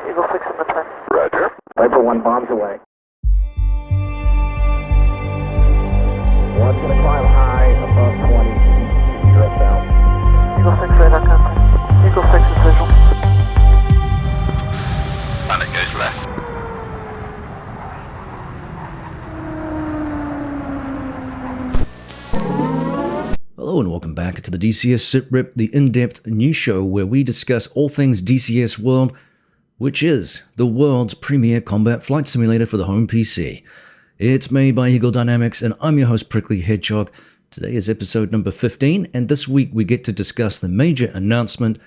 Eagle 6 in the turn. Roger. Viper 1 bombs away. One's going to climb high above 20 east to Europe south. Eagle 6 radar contact. Eagle 6 is visual. Planet goes left. Hello and welcome back to the DCS SITREP, the in-depth news show where we discuss all things DCS World, which is the world's premier combat flight simulator for the home PC. It's made by Eagle Dynamics and I'm your host Prickly Hedgehog. Today is episode number 15 and this week we get to discuss the major announcement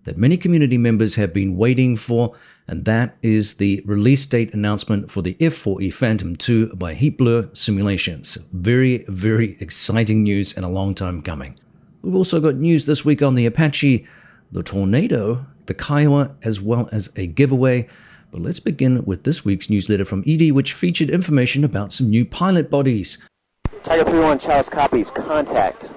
that many community members have been waiting for, and that is the release date announcement for the F4E Phantom 2 by Heatblur Simulations. Very, very exciting news and a long time coming. We've also got news this week on the Apache, the Tornado, the Kiowa, as well as a giveaway. But let's begin with this week's newsletter from ED, which featured information about some new pilot bodies. Tiger 3-1, Charles copies. Contact.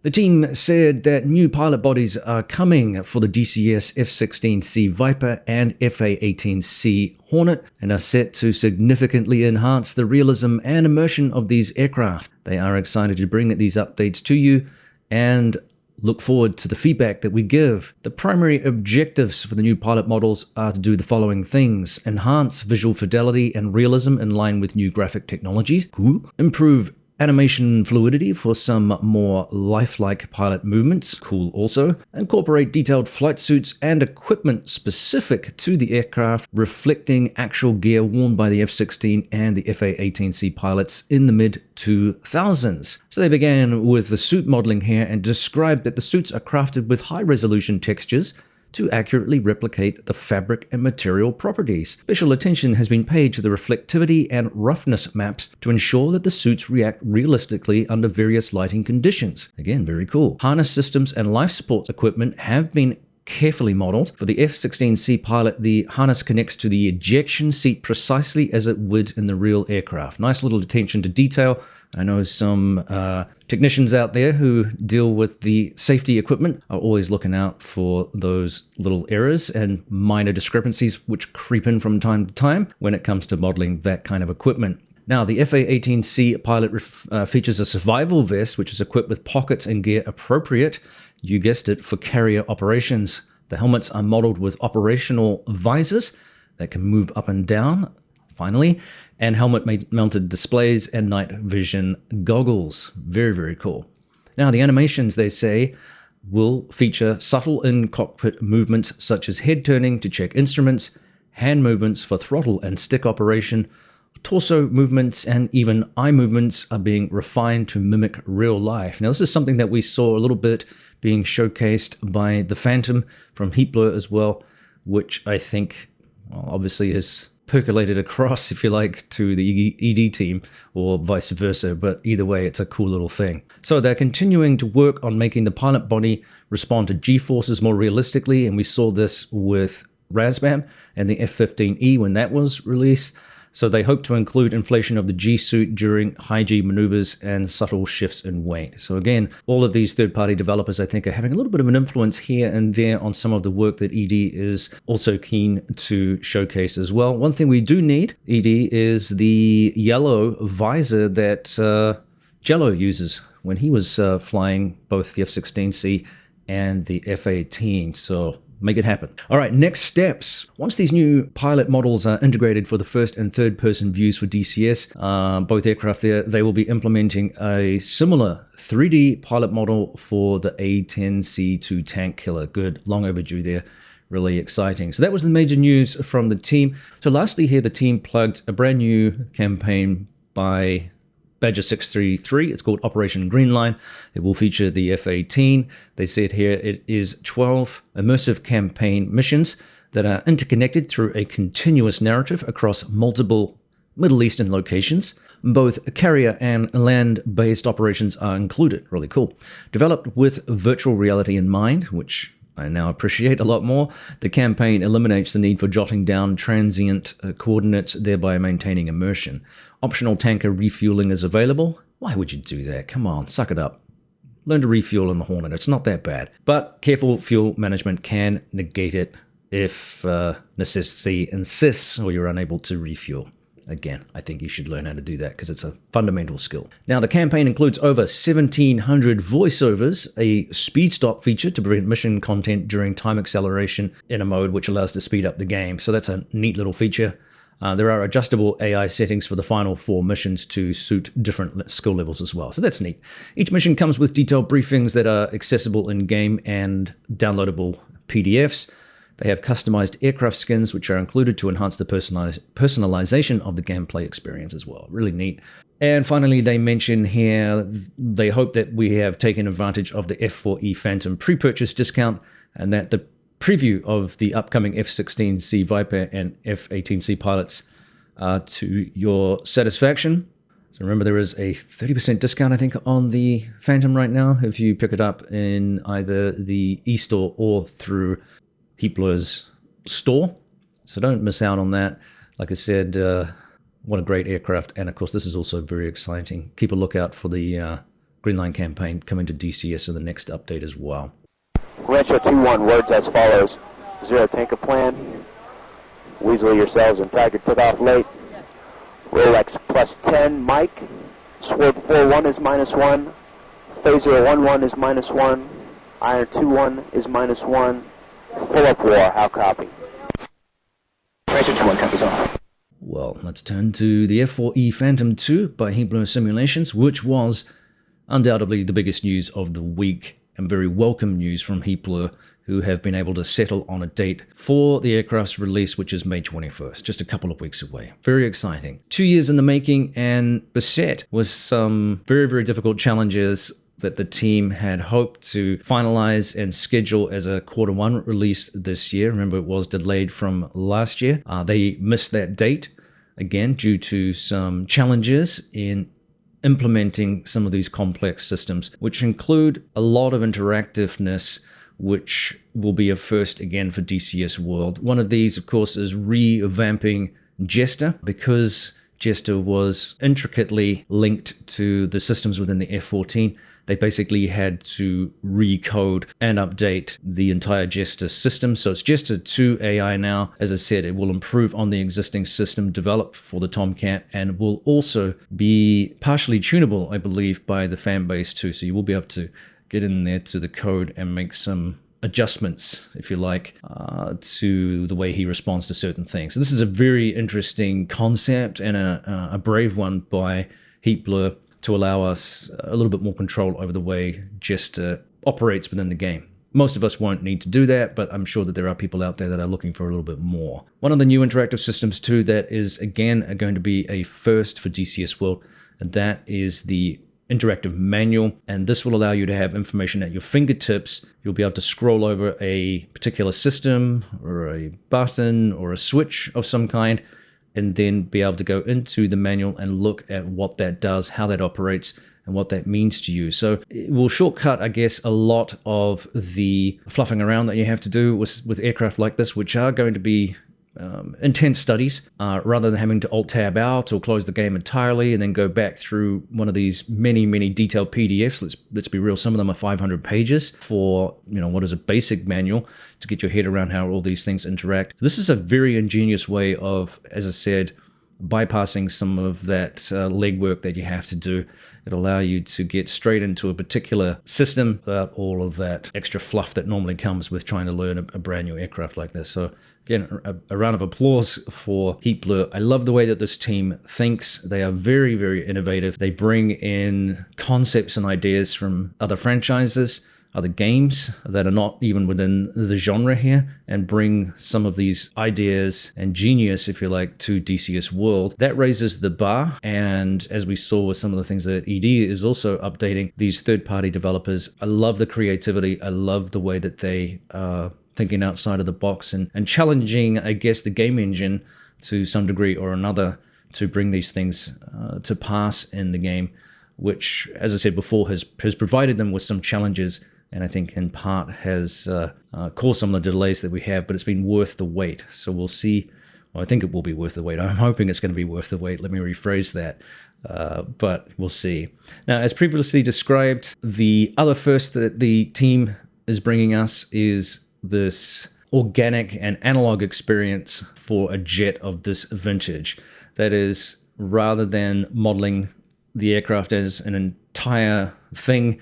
The team said that new pilot bodies are coming for the DCS F-16C Viper and FA-18C Hornet and are set to significantly enhance the realism and immersion of these aircraft. They are excited to bring these updates to you and look forward to the feedback that we give. The primary objectives for the new pilot models are to do the following things: enhance visual fidelity and realism in line with new graphic technologies, cool. Improve animation fluidity for some more lifelike pilot movements, cool also. Incorporate detailed flight suits and equipment specific to the aircraft, reflecting actual gear worn by the F-16 and the FA-18C pilots in the mid-2000s. So they began with the suit modeling here and described that the suits are crafted with high-resolution textures to accurately replicate the fabric and material properties. Special attention has been paid to the reflectivity and roughness maps to ensure that the suits react realistically under various lighting conditions. Again, very cool. Harness systems and life support equipment have been carefully modeled. For the F-16C pilot, the harness connects to the ejection seat precisely as it would in the real aircraft. Nice little attention to detail. I know some technicians out there who deal with the safety equipment are always looking out for those little errors and minor discrepancies which creep in from time to time when it comes to modeling that kind of equipment. Now, the FA-18C pilot features a survival vest which is equipped with pockets and gear appropriate, you guessed it, for carrier operations. The helmets are modeled with operational visors that can move up and down, finally, and helmet-mounted displays and night vision goggles. Very, very cool. Now, the animations, they say, will feature subtle in-cockpit movements such as head turning to check instruments, hand movements for throttle and stick operation, torso movements, and even eye movements are being refined to mimic real life. Now, this is something that we saw a little bit being showcased by the Phantom from Heatblur as well, which I think, well, obviously is percolated across, if you like, to the ED team or vice versa, but either way, it's a cool little thing. So they're continuing to work on making the pilot body respond to G-forces more realistically, and we saw this with Razbam and the F-15E when that was released. So they hope to include inflation of the G-suit during high G maneuvers and subtle shifts in weight. So again, all of these third-party developers, I think, are having a little bit of an influence here and there on some of the work that ED is also keen to showcase as well. One thing we do need, ED, is the yellow visor that Jello uses when he was flying both the F-16C and the F-18. So make it happen. All right, next steps. Once these new pilot models are integrated for the first and third person views for DCS, both aircraft there, they will be implementing a similar 3D pilot model for the A-10C2 tank killer. Good, long overdue there. Really exciting. So that was the major news from the team. So lastly here, the team plugged a brand new campaign by Badger 633. It's called Operation Greenline. It will feature the F-18. They said here it is 12 immersive campaign missions that are interconnected through a continuous narrative across multiple Middle Eastern locations. Both carrier and land-based operations are included. Really cool. Developed with virtual reality in mind, which I now appreciate a lot more. The campaign eliminates the need for jotting down transient coordinates, thereby maintaining immersion. Optional tanker refueling is available. Why would you do that? Come on, suck it up. Learn to refuel in the Hornet. It's not that bad. But careful fuel management can negate it if necessity insists or you're unable to refuel. Again, I think you should learn how to do that because it's a fundamental skill. Now, the campaign includes over 1,700 voiceovers, a speed stop feature to prevent mission content during time acceleration in a mode which allows to speed up the game. So that's a neat little feature. There are adjustable AI settings for the final 4 missions to suit different skill levels as well. So that's neat. Each mission comes with detailed briefings that are accessible in-game and downloadable PDFs. They have customized aircraft skins, which are included to enhance the personalization of the gameplay experience as well. Really neat. And finally, they mention here they hope that we have taken advantage of the F4E Phantom pre-purchase discount and that the preview of the upcoming F-16C Viper and F-18C pilots to your satisfaction. So remember, there is a 30% discount, I think, on the Phantom right now if you pick it up in either the e-store or through Heatblur's store. So don't miss out on that. Like I said, what a great aircraft. And of course, this is also very exciting. Keep a lookout for the Greenline campaign coming to DCS in the next update as well. Rancho 2-1, words as follows. 0 tanker plan. Weasel yourselves and Tiger took off late. Rolex +10, Mike. Sword 4-1 is -1. Phaser 1-1 is -1. Iron 2-1 is -1. Full up war, how copy? Rancho 2-1 copies off. Well, let's turn to the F4E Phantom 2 by Heatblur Simulations, which was undoubtedly the biggest news of the week and very welcome news from Heatblur, who have been able to settle on a date for the aircraft's release, which is May 21st, just a couple of weeks away. Very exciting. 2 years in the making and beset with some very, very difficult challenges that the team had hoped to finalize and schedule as a Q1 release this year. Remember, it was delayed from last year. They missed that date, again, due to some challenges in implementing some of these complex systems, which include a lot of interactiveness, which will be a first again for DCS World. One of these, of course, is revamping Jester, because Jester was intricately linked to the systems within the F-14. They basically had to recode and update the entire Jester system. So it's Jester 2 AI now. As I said, it will improve on the existing system developed for the Tomcat and will also be partially tunable, I believe, by the fan base too. So you will be able to get in there to the code and make some adjustments, if you like, to the way he responds to certain things. So this is a very interesting concept and a brave one by Heatblur to allow us a little bit more control over the way Jester operates within the game. Most of us won't need to do that, but I'm sure that there are people out there that are looking for a little bit more. One of the new interactive systems too that is, again, going to be a first for DCS World, and that is the interactive manual, and this will allow you to have information at your fingertips. You'll be able to scroll over a particular system or a button or a switch of some kind, and then be able to go into the manual and look at what that does, how that operates, and what that means to you. So it will shortcut, I guess, a lot of the fluffing around that you have to do with aircraft like this, which are going to be intense studies, rather than having to alt-tab out or close the game entirely and then go back through one of these many detailed PDFs. Let's be real, some of them are 500 pages for, what is a basic manual to get your head around how all these things interact. This is a very ingenious way of, as I said, bypassing some of that legwork that you have to do. It'll allow you to get straight into a particular system without all of that extra fluff that normally comes with trying to learn a brand new aircraft like this. So again, a round of applause for Heatblur. I love the way that this team thinks. They are very innovative. They bring in concepts and ideas from other franchises, other games that are not even within the genre here, and bring some of these ideas and genius, if you like, to DCS World. That raises the bar, and as we saw with some of the things that ED is also updating, these third-party developers, I love the creativity. I love the way that they are thinking outside of the box and challenging, I guess, the game engine to some degree or another to bring these things to pass in the game, which, as I said before, has provided them with some challenges, and I think in part has caused some of the delays that we have, but it's been worth the wait. So we'll see. Well, I think it will be worth the wait. I'm hoping it's going to be worth the wait. Let me rephrase that. But we'll see. Now, as previously described, the other first that the team is bringing us is this organic and analog experience for a jet of this vintage. That is, rather than modeling the aircraft as an entire thing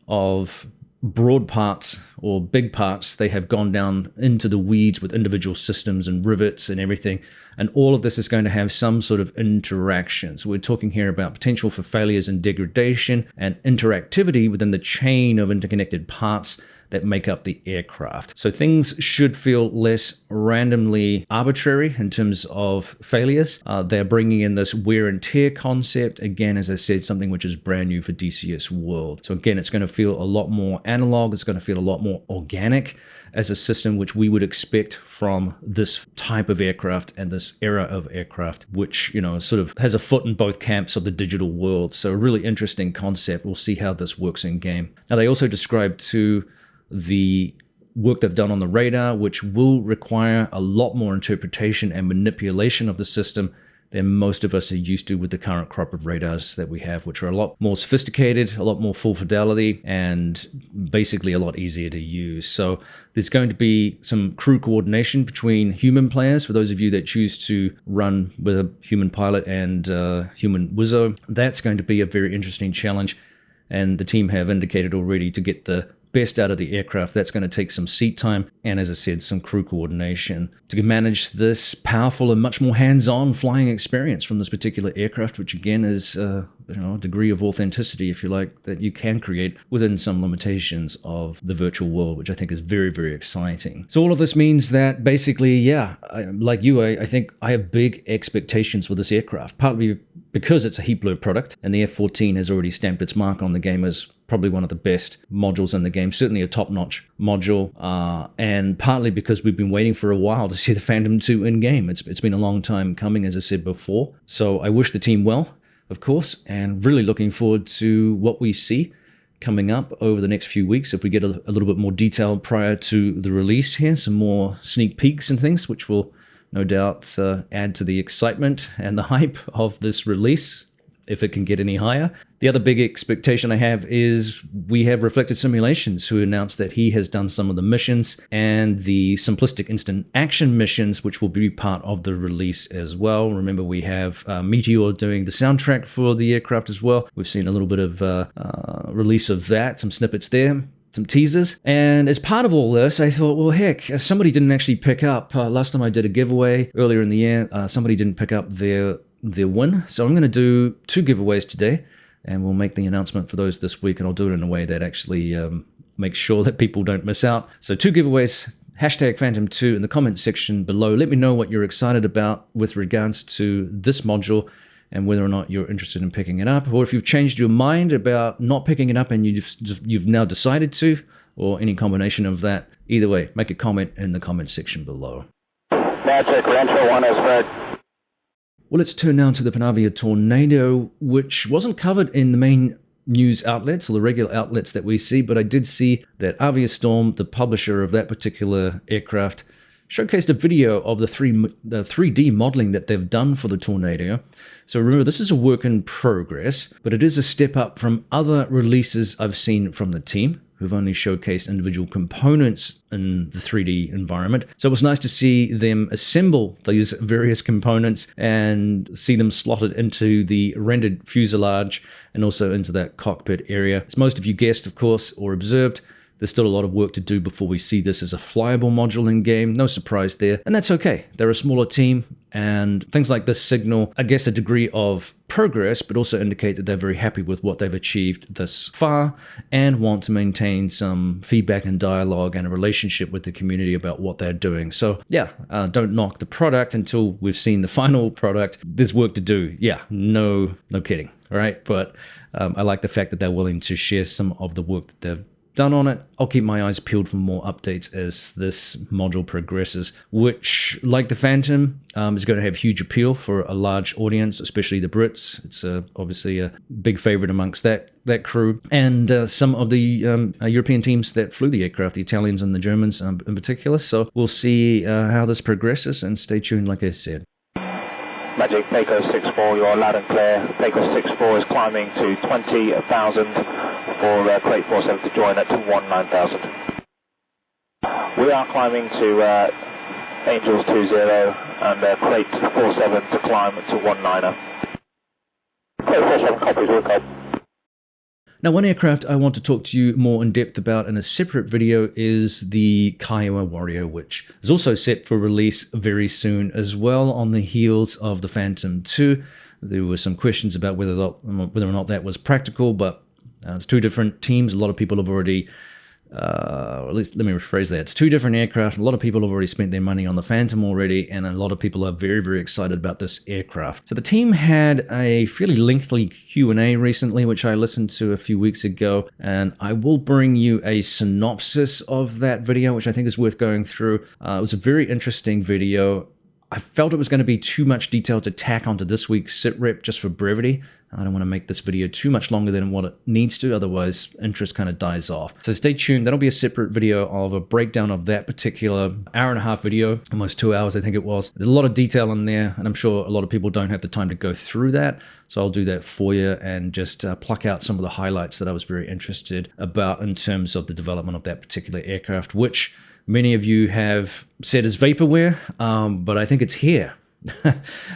of broad parts or big parts, they have gone down into the weeds with individual systems and rivets and everything. And all of this is going to have some sort of interaction. So we're talking here about potential for failures and degradation and interactivity within the chain of interconnected parts that make up the aircraft. So things should feel less randomly arbitrary in terms of failures. They're bringing in this wear and tear concept. Again, as I said, something which is brand new for DCS World. So again, it's going to feel a lot more analog. It's going to feel a lot more organic as a system, which we would expect from this type of aircraft and this era of aircraft, which, you know, sort of has a foot in both camps of the digital world. So a really interesting concept. We'll see how this works in game. Now, they also described too the work they've done on the radar, which will require a lot more interpretation and manipulation of the system than most of us are used to with the current crop of radars that we have, which are a lot more sophisticated, a lot more full fidelity, and basically a lot easier to use. So there's going to be some crew coordination between human players, for those of you that choose to run with a human pilot and human wizzo. That's going to be a very interesting challenge, and the team have indicated already to get the best out of the aircraft, that's going to take some seat time and, as I said, some crew coordination to manage this powerful and much more hands-on flying experience from this particular aircraft, which again is a degree of authenticity, if you like, that you can create within some limitations of the virtual world, which I think is very, very exciting. So all of this means that basically, like you, I think I have big expectations for this aircraft, partly because it's a Heatblur product, and the F-14 has already stamped its mark on the game as probably one of the best modules in the game, certainly a top-notch module, and partly because we've been waiting for a while to see the Phantom 2 in-game. It's been a long time coming, as I said before. So I wish the team well, of course, and really looking forward to what we see coming up over the next few weeks. If we get a little bit more detail prior to the release here, some more sneak peeks and things, which will no doubt add to the excitement and the hype of this release, if it can get any higher. The other big expectation I have is we have Reflected Simulations, who announced that he has done some of the missions and the simplistic instant action missions, which will be part of the release as well. Remember, we have Meteor doing the soundtrack for the aircraft as well. We've seen a little bit of release of that, some snippets there, some teasers. And as part of all this, I thought, well, heck, somebody didn't actually pick up, last time I did a giveaway earlier in the year, somebody didn't pick up their win. So I'm going to do 2 giveaways today, and we'll make the announcement for those this week, and I'll do it in a way that actually makes sure that people don't miss out. So 2 giveaways, hashtag Phantom2 in the comment section below. Let me know what you're excited about with regards to this module and whether or not you're interested in picking it up, or if you've changed your mind about not picking it up and you've now decided to, or any combination of that. Either way, make a comment in the comment section below. That's it, Renfrew 1 is heard. Well, let's turn now to the Panavia Tornado, which wasn't covered in the main news outlets or the regular outlets that we see, but I did see that Aviastorm, the publisher of that particular aircraft, showcased a video of the 3D modeling that they've done for the Tornado. So remember, this is a work in progress, but it is a step up from other releases I've seen from the team, who've only showcased individual components in the 3D environment. So it was nice to see them assemble these various components and see them slotted into the rendered fuselage and also into that cockpit area. As most of you guessed, of course, or observed, there's still a lot of work to do before we see this as a flyable module in game. No surprise there. And that's okay. They're a smaller team, and things like this signal, I guess, a degree of progress, but also indicate that they're very happy with what they've achieved thus far and want to maintain some feedback and dialogue and a relationship with the community about what they're doing. So yeah, don't knock the product until we've seen the final product. There's work to do. Yeah, no kidding. All right. But I like the fact that they're willing to share some of the work that they've done on it. I'll keep my eyes peeled for more updates as this module progresses, which, like the Phantom, is going to have huge appeal for a large audience, especially the Brits. It's obviously a big favorite amongst that crew, and some of the European teams that flew the aircraft, the Italians and the Germans in particular. So we'll see how this progresses, and stay tuned, like I said. Magic, Baker 64, you're loud and clear. Baker 64 is climbing to 20,000 for Crate 47 to join at 19,000. We are climbing to Angels 20 and Crate 47 to climb to 19er. Crate 47 copies, we'll go. Now, one aircraft I want to talk to you more in depth about in a separate video is the Kiowa Warrior, which is also set for release very soon as well on the heels of the Phantom 2. There were some questions about whether or not that was practical, but it's two different teams. A lot of people have already, or at least let me rephrase that. It's two different aircraft. A lot of people have already spent their money on the Phantom already, and a lot of people are very, very excited about this aircraft. So the team had a fairly lengthy Q&A recently, which I listened to a few weeks ago, and I will bring you a synopsis of that video, which I think is worth going through. It was a very interesting video. I felt it was going to be too much detail to tack onto this week's SITREP just for brevity. I don't want to make this video too much longer than what it needs to, otherwise interest kind of dies off. So stay tuned. That'll be a separate video of a breakdown of that particular hour-and-a-half video, almost 2 hours I think it was. There's a lot of detail in there, and I'm sure a lot of people don't have the time to go through that. So I'll do that for you and just pluck out some of the highlights that I was very interested about in terms of the development of that particular aircraft, which many of you have said is vaporware, but I think it's here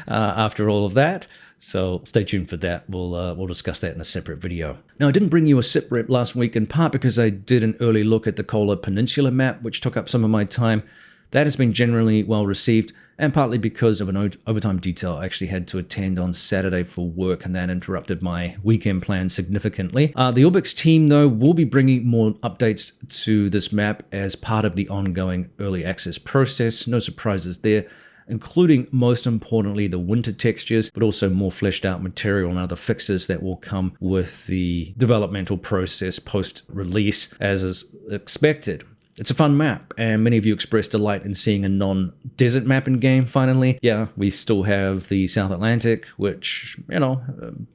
after all of that. So stay tuned for that. We'll discuss that in a separate video. Now, I didn't bring you a SITREP last week, in part because I did an early look at the Kola Peninsula map, which took up some of my time. That has been generally well received, and partly because of an overtime detail I actually had to attend on Saturday for work, and that interrupted my weekend plans significantly. The Orbix team, though, will be bringing more updates to this map as part of the ongoing early access process. No surprises there, including, most importantly, the winter textures, but also more fleshed out material and other fixes that will come with the developmental process post-release as is expected. It's a fun map, and many of you expressed delight in seeing a non-desert map in game finally. Yeah, we still have the South Atlantic, which, you know,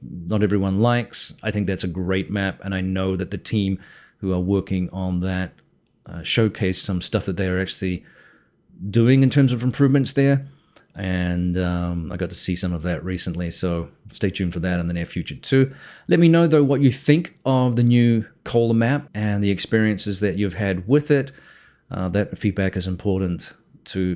not everyone likes. I think that's a great map, and I know that the team who are working on that showcased some stuff that they're actually doing in terms of improvements there, and I got to see some of that recently, so stay tuned for that in the near future too. Let me know though what you think of the new Kola map and the experiences that you've had with it. That feedback is important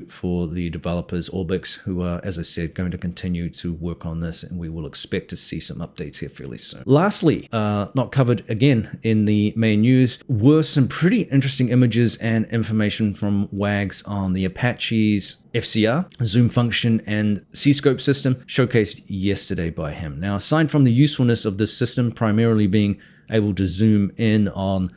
for the developers, Orbix, who are, as I said, going to continue to work on this, and we will expect to see some updates here fairly soon. Lastly, not covered again in the main news, were some pretty interesting images and information from WAGS on the Apache's FCR, zoom function, and C-scope system showcased yesterday by him. Now, aside from the usefulness of this system primarily being able to zoom in on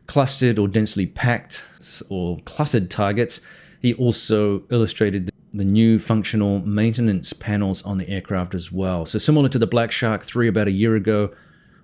clustered or densely packed or cluttered targets, he also illustrated the new functional maintenance panels on the aircraft as well. So similar to the Black Shark 3 about a year ago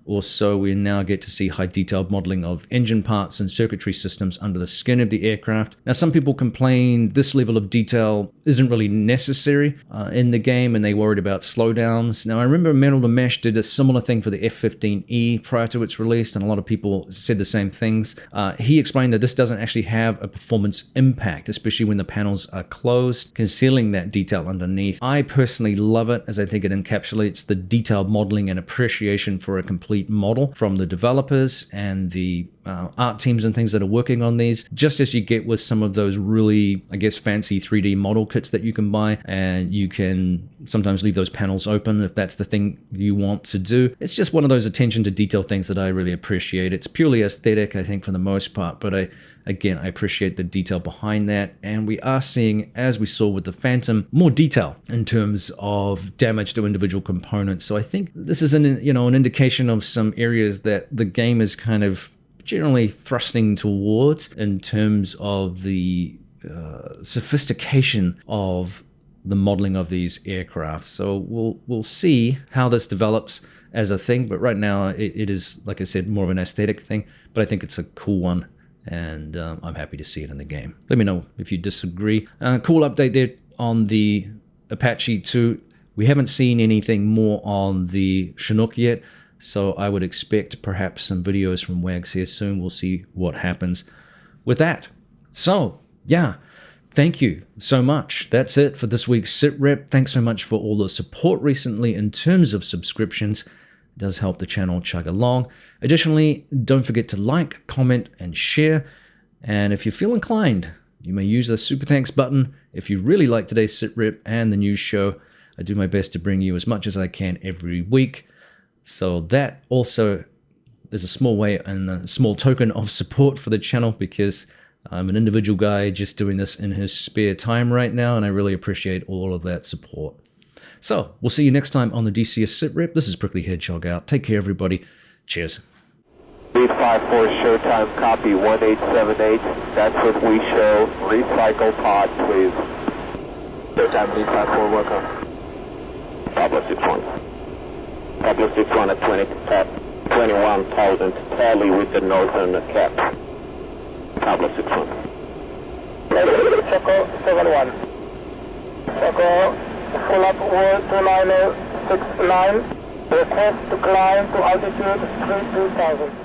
or so, we now get to see high detailed modeling of engine parts and circuitry systems under the skin of the aircraft. Now, some people complain this level of detail isn't really necessary in the game, and they worried about slowdowns. Now, I remember Metal to Mesh did a similar thing for the F-15E prior to its release, and a lot of people said the same things. He explained that this doesn't actually have a performance impact, especially when the panels are closed, concealing that detail underneath. I personally love it, as I think it encapsulates the detailed modeling and appreciation for a complete model from the developers and the art teams and things that are working on these, just as you get with some of those really, I guess, fancy 3D model kits that you can buy, and you can sometimes leave those panels open if that's the thing you want to do. It's just one of those attention to detail things that I really appreciate. It's purely aesthetic, I think, for the most part, but I appreciate the detail behind that, and we are seeing, as we saw with the Phantom, more detail in terms of damage to individual components. So I think this is an indication of some areas that the game is kind of generally thrusting towards in terms of the sophistication of the modeling of these aircraft. So we'll see how this develops as a thing, but right now it is, like I said, more of an aesthetic thing, but I think it's a cool one, and I'm happy to see it in the game. Let me know if you disagree. Cool update there on the Apache 2. We haven't seen anything more on the Chinook yet, so I would expect perhaps some videos from WAGS here soon. We'll see what happens with that. So, yeah, thank you so much. That's it for this week's SITREP. Thanks so much for all the support recently in terms of subscriptions. It does help the channel chug along. Additionally, don't forget to like, comment, and share. And if you feel inclined, You may use the super thanks button if you really like today's SITREP and the news show. I do my best to bring you as much as I can every week. So that also is a small way and a small token of support for the channel, because I'm an individual guy just doing this in his spare time right now, and I really appreciate all of that support. So we'll see you next time on the DCS SITREP. This is Prickly Hedgehog out. Take care, everybody. Cheers. 854 showtime, copy 1878. That's what we show. Recycle pod, please. Showtime 854, welcome. Pablo 61. Pablo 61 at 21,000, tally with the northern cap. Pablo 61. Choco 71. Choco, full up wall 29069. Request to climb to altitude 32,000.